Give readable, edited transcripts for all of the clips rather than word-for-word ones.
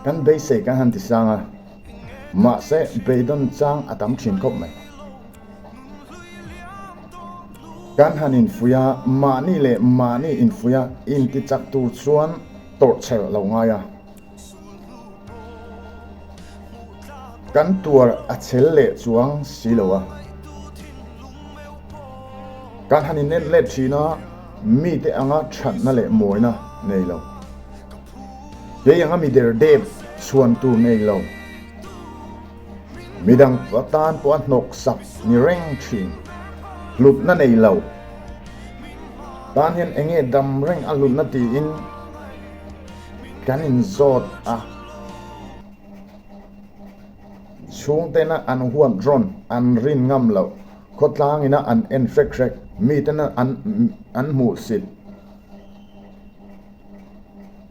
kan be se kan han ti sanga ma se be don chang atam thin khop mai kan hanin fuya ma ni le ma ni in fuya in ti chak tu chuan tor chel lo nga ya kan tuar a chel le chuang silowa kan hanin net le thina mi te anga that na le moina nei lo ye anga mi der de chuan tu nei lo midang patan po nok sak ni reng thin lup na nei lo tan hen enge dam reng a lup na ti in kan in zot a chung te na an huam dron an rin ngam lo khotlang ina an infect mi te na an mu sit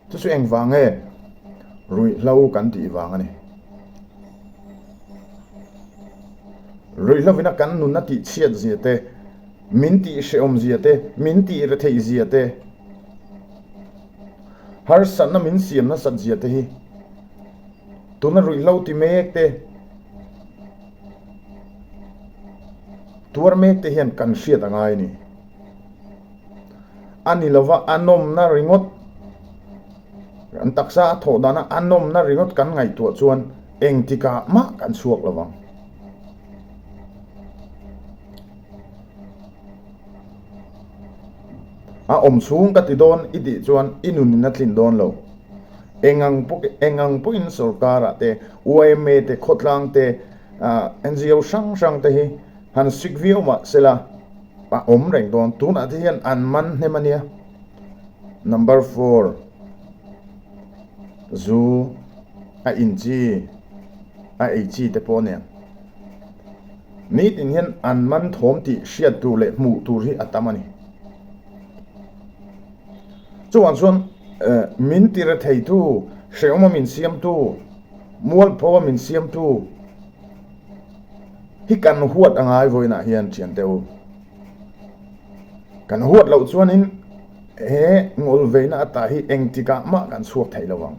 tu su eng wange ruihhlo kan ti wang ani ruihhlo vina kan nun na ti chiat ziate min ti sheom ziate min ti re thei ziate har san na min siam na sat ziate hi tuna ruihhlo ti mek te tuar mek te hian kan hriat angai ni ani lova anom na ringot an taksa tho dana anom na ringot kan ngai tu chuan eng tika ma kan suak lawang a om chung ka ti don idi chuan inun na thlin don lo engang pu in sarkara te uame te khotlang te NGO sang te hi han sikvio ma sela pa om reng don tuna te hian an man hnemania number 4 zu a inchi a eichi te pone ni tin hian an man thom ti hriat tu le mu tu ri atamani chuan chuan min ti ra thei tu hreuma min siam tu mual phawa min siam tu hi kan huat angai voina hian thian teu kan huat lo chuan in he ngol veina ata hi engtika ma kan suak thei lawang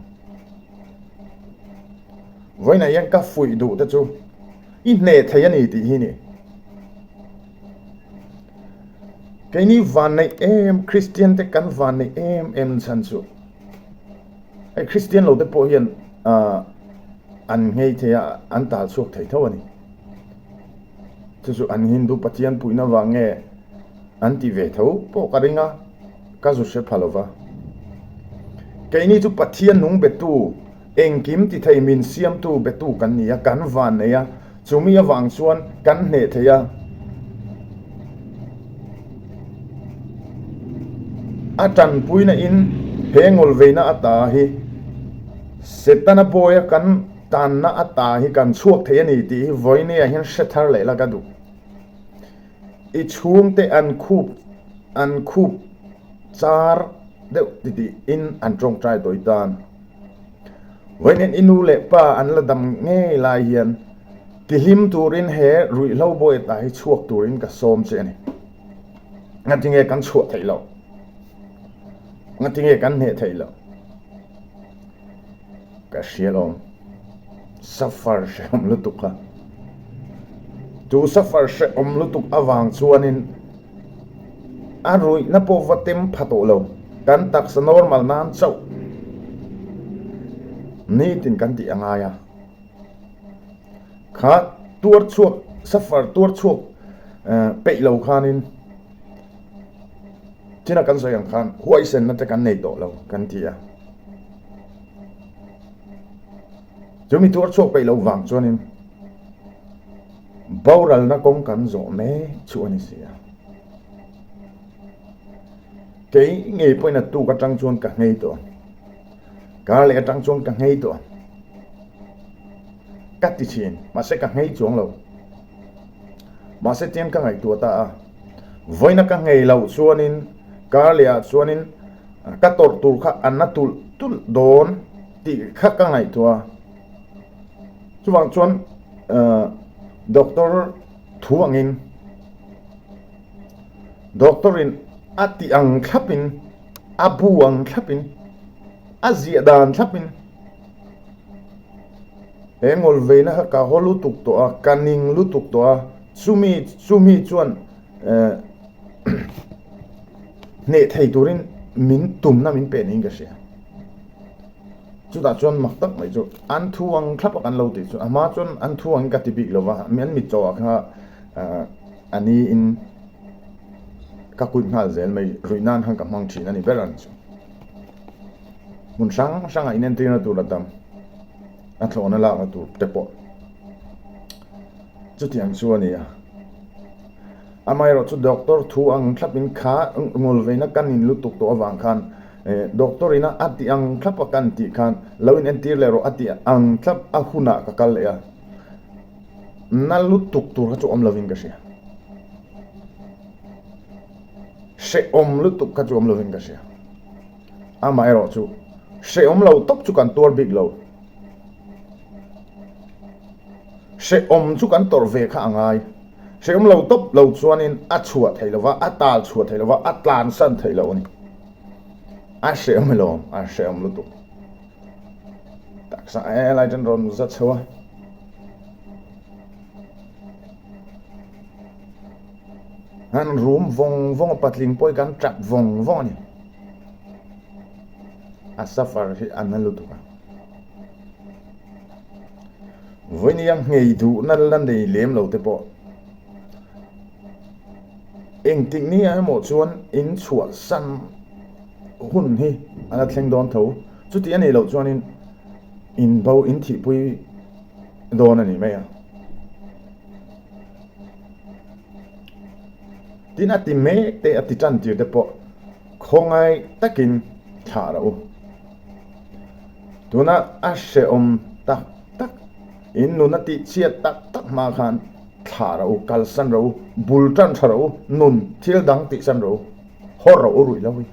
voina yang ka fui du ta chu i ne thei ani ti hi ni cái ní van này em Christian te kan van này em san su ai Christian lo te po hian an ngei the an tal suak thei tho ani chu an Hindu patian puina wange an ti ve tho po ka ringa ka zu se phalova cái ní chu pathian nung betu eng kim ti thei min siam tu betu kan nia kan van ne ya chumi awang chuan kan ne theya atan puina in hengol veina ata hi setana boya kan tan na ata hi kan chuak thei ani ti voine a hian sethar le la ka du I chung te an khup char deuh ti in an tong trai toi tan voinen inu le pa an la dam nge lai hian ti hlim turin he ruihhlo boy ta hi chuak turin ka som che ani ngatinge kan chuak thei lo ngatinge kan he thei lo ka shialom safar sham lutuka tu safar sham lutuk awang chuanin arui na po vatem phato lo kan tak sa normal nan chau ni tin kan ti angaya kha tur chuak safar tur chuak pe lo khanin china kan sayang khan huai sen na te kan nei to lo kan tia chumi tur chuak pe lo wang chuanin baural na kong kan zo me chuani sia cái nghề point là tu cái trang chuan cả ngày to cả lẽ trang chuan cả ngày to cắt đi tiền mà sẽ cả ngày chuan lâu mà sẽ tiền cả ngày tua ta với nó cả ngày lâu chuan in cả lẽ chuan in cắt tổ tu khác ăn nát tu tu đón thì khác cả ngày tua chuan chuan doctor thuang in doctorin ati ang khapin abu ang khapin azia dan khapin engol veina ha ka holu tuk to a kaning lu tuk to a sumi chuan ne thei turin min tum na min pe ning ka sia chu da chuan mak tak mai chu an thuang thlap kan lo ti chu ama chuan an thuang ka ti bik lova mian mi chaw kha ani in ka kun ngal zel mai ruinan hang ka mang thin ani beran chu mun sang a inen tina tu latam a thlona la ka tu tepo chu tiang chu ani a amai ro chu doctor thu ang thlapin kha ngol veina kanin lu tuk to awang khan doctor ina ati ang thlap kan ti khan loin entir le ro ati ang thlap a huna ka kal ya na lu tuk tur chu om loving ka sia se om lu tuk ka chu om loving ka sia amai ro chu se om lo tok chu kan tor big lo se om chu kan tor ve kha angai se om lo top lo chuanin a chhuat thei lova a tal chhuat thei lova a Tlansan thei lo ni a se om lo a se om lu tuk tak sa lai jan ron za chwa han room vong patling poi kan trap vong ni a safar hi an lu tuk với những ngày thu năn lần này liếm lâu thế bộ anh tính ní ai một chuan in chuột săn hun hi anh là thanh đón thấu chút tiền này lâu chuan in bao in thị bui đón này mấy à tin à tìm mấy để à tìm chân tiêu thế bộ không ai tất kinh thả đâu tu na à sẽ tak in nun ati chia tak ma khan thla ro kal san ro bul tan tharo nun thil dang ti san ro hor ro rui lawi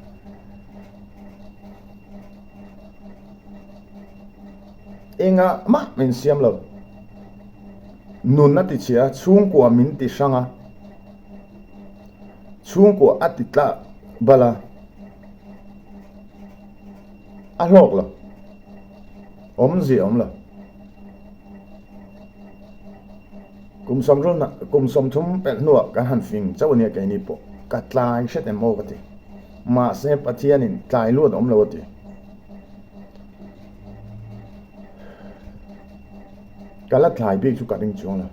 enga ma min siam lo nun ati chia chung kwa min ti sanga chung kwa ati tla bala a lok lo om lo kum som thum pe nuwa kan han fing chaw ni kai ni po ka tlai shet em mo ka ti ma se pathian in tlai lu om lo ti kala tlai bi chu ka ding chung la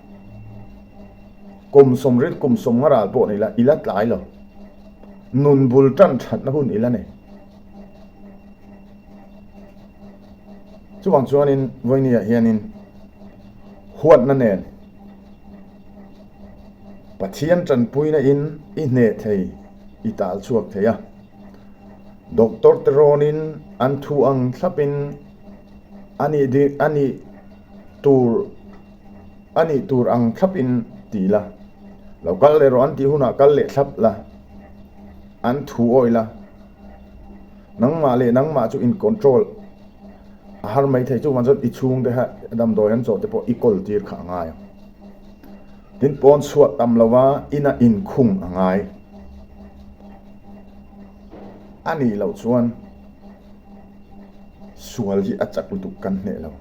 kum som ngara po ni la ila tlai lo nun bul tan that na hun ila ne chu wang chuan in voini ya hianin Huatna nen pathian tran puina in I ne thei I tal chuak theya doctor teronin an thu ang thlapin ani tur ang thlapin tila lokal le ro an ti huna kal le thlap la an thu oila nangma chu in control har mai thei chu man jot I chung de ha dam do yan cho te po I kol tir kha ngai tin pon suat tam lawa ina in khung angai ani lo chuan sual hi achak lu kan ne lo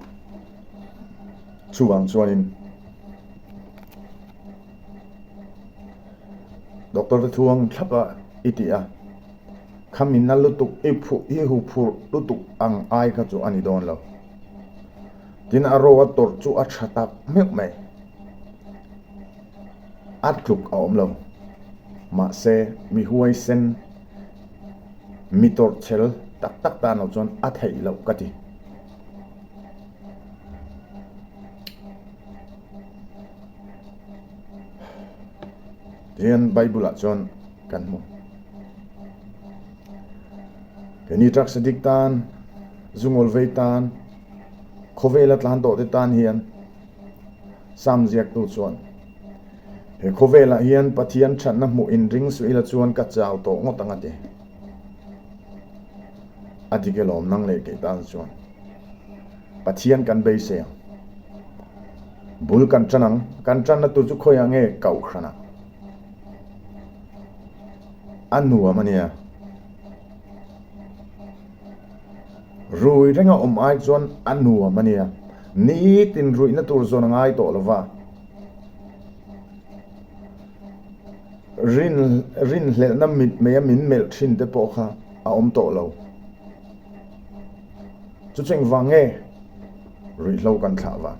chuang chuan in doctor the thuang thapa itia khamin na lu tuk I hu phur lu tuk ang ai ka chu ani don lo tin aro wa tor chu a thatak mek mai at luk om lo ma se mi huai sen mi tor chel tak ta no chon a thei lo ka ti den bible a chon kan mo keni trak sadik tan zungol veitan khovela tlan do te tan hian sam ziak tu chon he khovela hian pathian than na mu in ring su ila chuan ka chaw to ngotanga te adigelom nang le ke tan chuan pathian kan bei se bul kan tran na tu chu khoya nge kau khana anu amania rui renga ai chuan anu amania ni tin rui na tur zon ngai to lova rin hlel na mit me min mel thin te po kha a om to lo chu cheng wange ruihhlo kan thla wa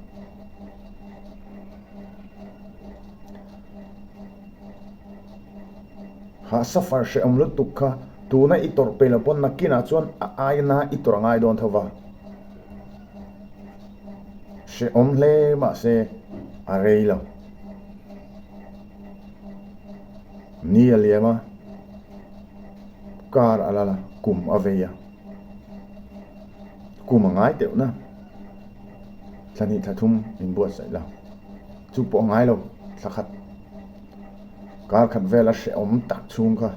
ha safar she om lu tukha tu na itor pe la pon na kina chuan ai na itor ngai don thawa she om hle ma se a rei lo ni aliama kar alala kum aveya kum ngai teu na thani thathum in buat sai la chu po ngai lo thakhat kar khat vela she om tak chung kha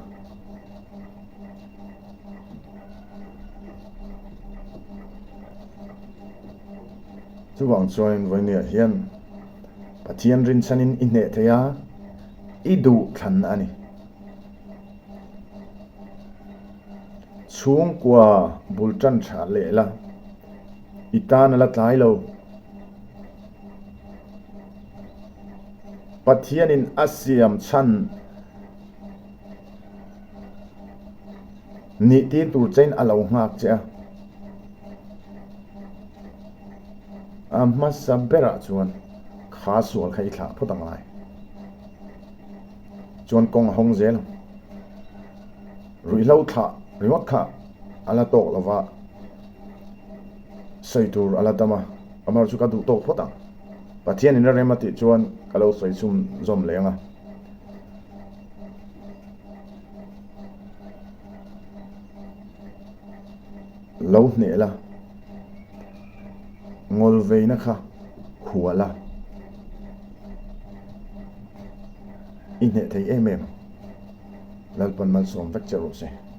chu wang join voinia hian pathian rin chanin inne theya idu thlan ani chung kwa bultan tha le la itan la tlai lo pathian in asiam chan ni ti tur chen alo ngak cha amma sabera chuan kha sual khai thla photang lai chuan kong hong zel ruihhlo tha riwak kha ala tok lova saitur ala tama amar chu ka du tok photang pathian in remati chuan kalo soi chum zom lenga lo ne la ngol veina kha huala inhe thei emem lalpan mal som vek charu se